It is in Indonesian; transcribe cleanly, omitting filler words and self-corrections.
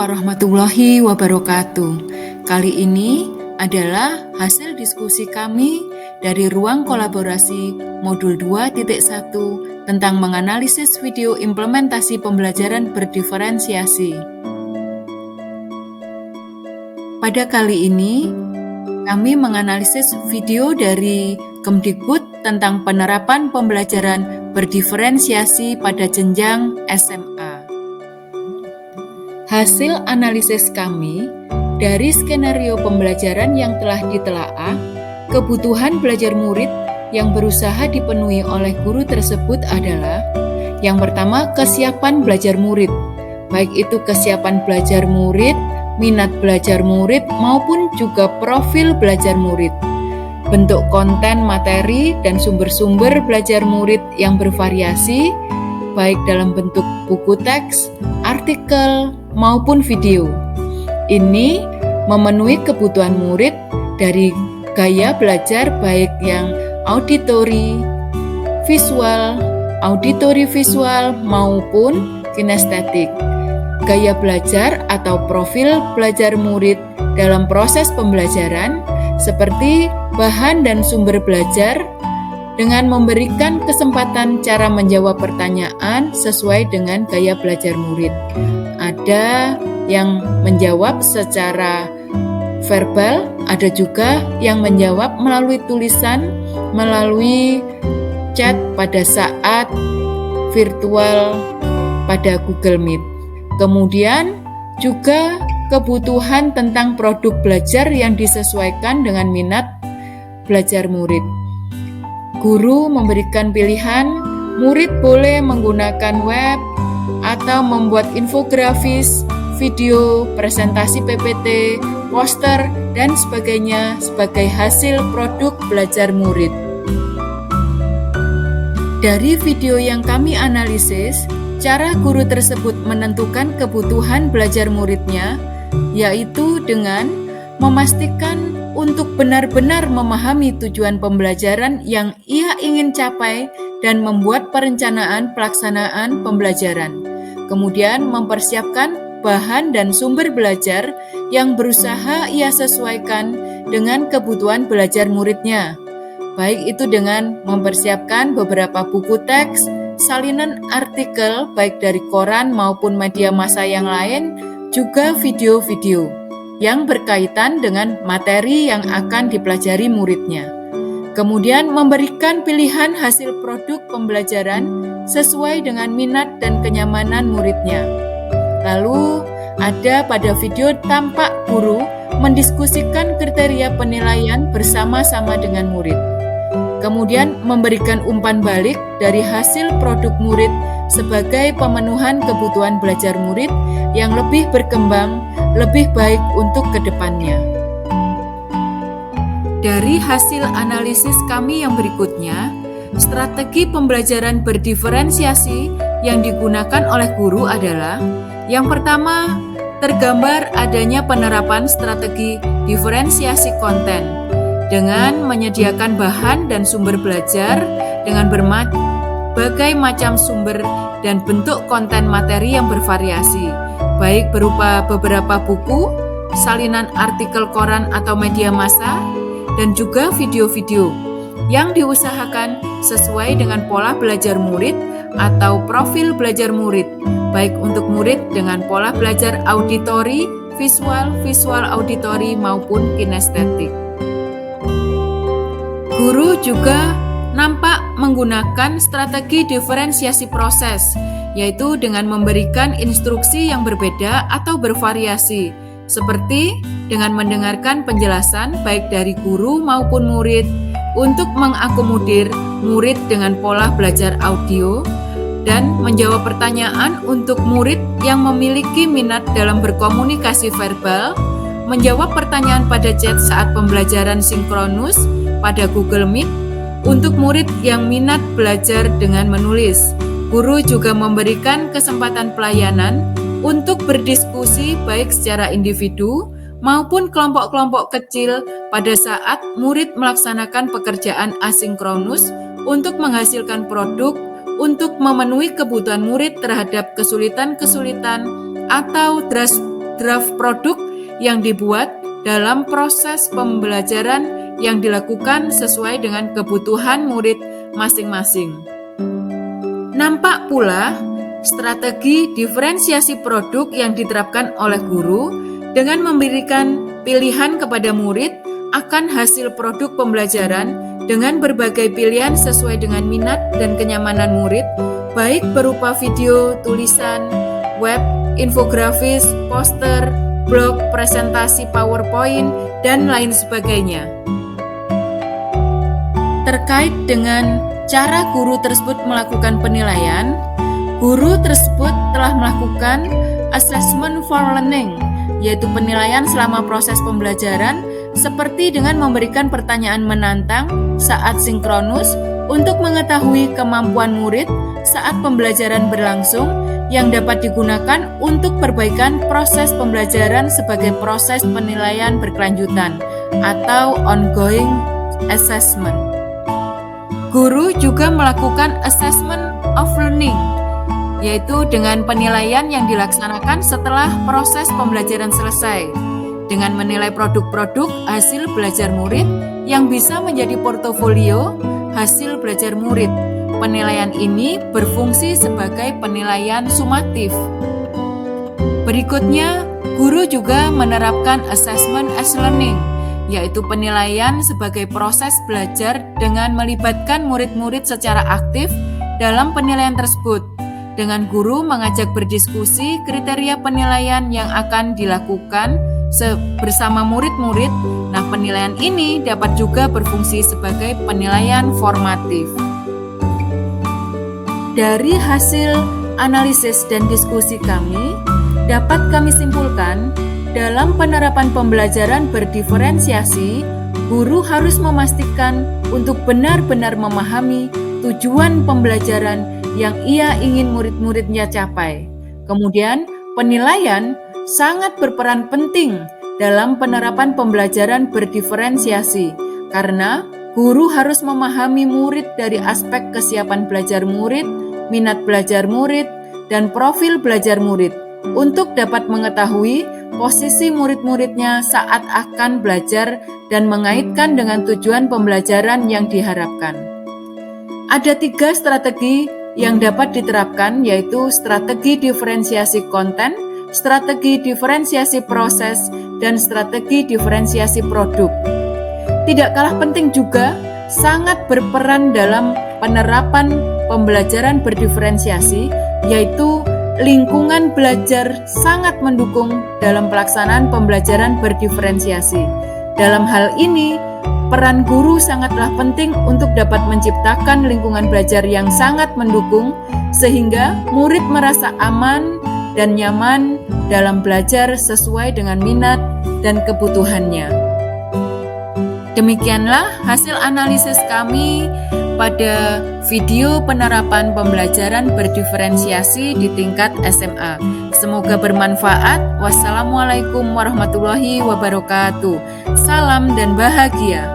warahmatullahi wabarakatuh. Kali ini adalah hasil diskusi kami dari ruang kolaborasi modul 2.1 tentang menganalisis video implementasi pembelajaran berdiferensiasi. Pada kali ini, kami menganalisis video dari Kemdikbud tentang penerapan pembelajaran berdiferensiasi pada jenjang SMA. Hasil analisis kami dari skenario pembelajaran yang telah ditelaah, kebutuhan belajar murid yang berusaha dipenuhi oleh guru tersebut adalah: yang pertama, kesiapan belajar murid, baik itu kesiapan belajar murid, minat belajar murid, maupun juga profil belajar murid. Bentuk konten materi dan sumber-sumber belajar murid yang bervariasi, baik dalam bentuk buku teks, artikel, maupun video. Ini memenuhi kebutuhan murid dari gaya belajar baik yang auditori visual maupun kinestetik. Gaya belajar atau profil belajar murid dalam proses pembelajaran seperti bahan dan sumber belajar dengan memberikan kesempatan cara menjawab pertanyaan sesuai dengan gaya belajar murid. Ada yang menjawab secara verbal, ada juga yang menjawab melalui tulisan, melalui chat pada saat virtual pada Google Meet. Kemudian juga kebutuhan tentang produk belajar yang disesuaikan dengan minat belajar murid. Guru memberikan pilihan, murid boleh menggunakan web atau membuat infografis, video, presentasi PPT, poster, dan sebagainya sebagai hasil produk belajar murid. Dari video yang kami analisis, cara guru tersebut menentukan kebutuhan belajar muridnya, yaitu dengan memastikan untuk benar-benar memahami tujuan pembelajaran yang ia ingin capai dan membuat perencanaan pelaksanaan pembelajaran. Kemudian mempersiapkan bahan dan sumber belajar yang berusaha ia sesuaikan dengan kebutuhan belajar muridnya. Baik itu dengan mempersiapkan beberapa buku teks, salinan artikel baik dari koran maupun media massa yang lain, juga video-video yang berkaitan dengan materi yang akan dipelajari muridnya. Kemudian memberikan pilihan hasil produk pembelajaran sesuai dengan minat dan kenyamanan muridnya. Lalu ada pada video tampak guru mendiskusikan kriteria penilaian bersama-sama dengan murid. Kemudian memberikan umpan balik dari hasil produk murid sebagai pemenuhan kebutuhan belajar murid yang lebih berkembang, lebih baik untuk kedepannya. Dari hasil analisis kami yang berikutnya, strategi pembelajaran berdiferensiasi yang digunakan oleh guru adalah: yang pertama, tergambar adanya penerapan strategi diferensiasi konten dengan menyediakan bahan dan sumber belajar dengan berbagai macam sumber dan bentuk konten materi yang bervariasi, baik berupa beberapa buku, salinan artikel koran atau media massa, dan juga video-video yang diusahakan sesuai dengan pola belajar murid atau profil belajar murid, baik untuk murid dengan pola belajar auditori, visual auditori maupun kinestetik. Guru juga nampak menggunakan strategi diferensiasi proses, yaitu dengan memberikan instruksi yang berbeda atau bervariasi, seperti dengan mendengarkan penjelasan baik dari guru maupun murid untuk mengakomodir murid dengan pola belajar audio, dan menjawab pertanyaan untuk murid yang memiliki minat dalam berkomunikasi verbal, menjawab pertanyaan pada chat saat pembelajaran sinkronus pada Google Meet untuk murid yang minat belajar dengan menulis. Guru juga memberikan kesempatan pelayanan untuk berdiskusi baik secara individu maupun kelompok-kelompok kecil pada saat murid melaksanakan pekerjaan asinkronus untuk menghasilkan produk untuk memenuhi kebutuhan murid terhadap kesulitan-kesulitan atau draft produk yang dibuat dalam proses pembelajaran yang dilakukan sesuai dengan kebutuhan murid masing-masing. Nampak pula strategi diferensiasi produk yang diterapkan oleh guru dengan memberikan pilihan kepada murid akan hasil produk pembelajaran dengan berbagai pilihan sesuai dengan minat dan kenyamanan murid, baik berupa video, tulisan, web, infografis, poster, blog, presentasi PowerPoint, dan lain sebagainya. Terkait dengan cara guru tersebut melakukan penilaian, guru tersebut telah melakukan assessment for learning, yaitu penilaian selama proses pembelajaran, seperti dengan memberikan pertanyaan menantang saat sinkronus untuk mengetahui kemampuan murid saat pembelajaran berlangsung yang dapat digunakan untuk perbaikan proses pembelajaran sebagai proses penilaian berkelanjutan atau ongoing assessment. Guru juga melakukan assessment of learning, yaitu dengan penilaian yang dilaksanakan setelah proses pembelajaran selesai, dengan menilai produk-produk hasil belajar murid yang bisa menjadi portofolio hasil belajar murid. Penilaian ini berfungsi sebagai penilaian sumatif. Berikutnya, guru juga menerapkan assessment as learning, yaitu penilaian sebagai proses belajar dengan melibatkan murid-murid secara aktif dalam penilaian tersebut, dengan guru mengajak berdiskusi kriteria penilaian yang akan dilakukan bersama murid-murid. Nah, penilaian ini dapat juga berfungsi sebagai penilaian formatif. Dari hasil analisis dan diskusi kami, dapat kami simpulkan, dalam penerapan pembelajaran berdiferensiasi, guru harus memastikan untuk benar-benar memahami tujuan pembelajaran yang ia ingin murid-muridnya capai. Kemudian, penilaian sangat berperan penting dalam penerapan pembelajaran berdiferensiasi, karena guru harus memahami murid dari aspek kesiapan belajar murid, minat belajar murid, dan profil belajar murid untuk dapat mengetahui posisi murid-muridnya saat akan belajar dan mengaitkan dengan tujuan pembelajaran yang diharapkan. Ada 3 strategi yang dapat diterapkan, yaitu strategi diferensiasi konten, strategi diferensiasi proses, dan strategi diferensiasi produk. Tidak kalah penting juga, sangat berperan dalam penerapan pembelajaran berdiferensiasi, yaitu lingkungan belajar sangat mendukung dalam pelaksanaan pembelajaran berdiferensiasi. Dalam hal ini, peran guru sangatlah penting untuk dapat menciptakan lingkungan belajar yang sangat mendukung, sehingga murid merasa aman dan nyaman dalam belajar sesuai dengan minat dan kebutuhannya. Demikianlah hasil analisis kami pada video penerapan pembelajaran berdiferensiasi di tingkat SMA. Semoga bermanfaat. Wassalamualaikum warahmatullahi wabarakatuh. Salam dan bahagia.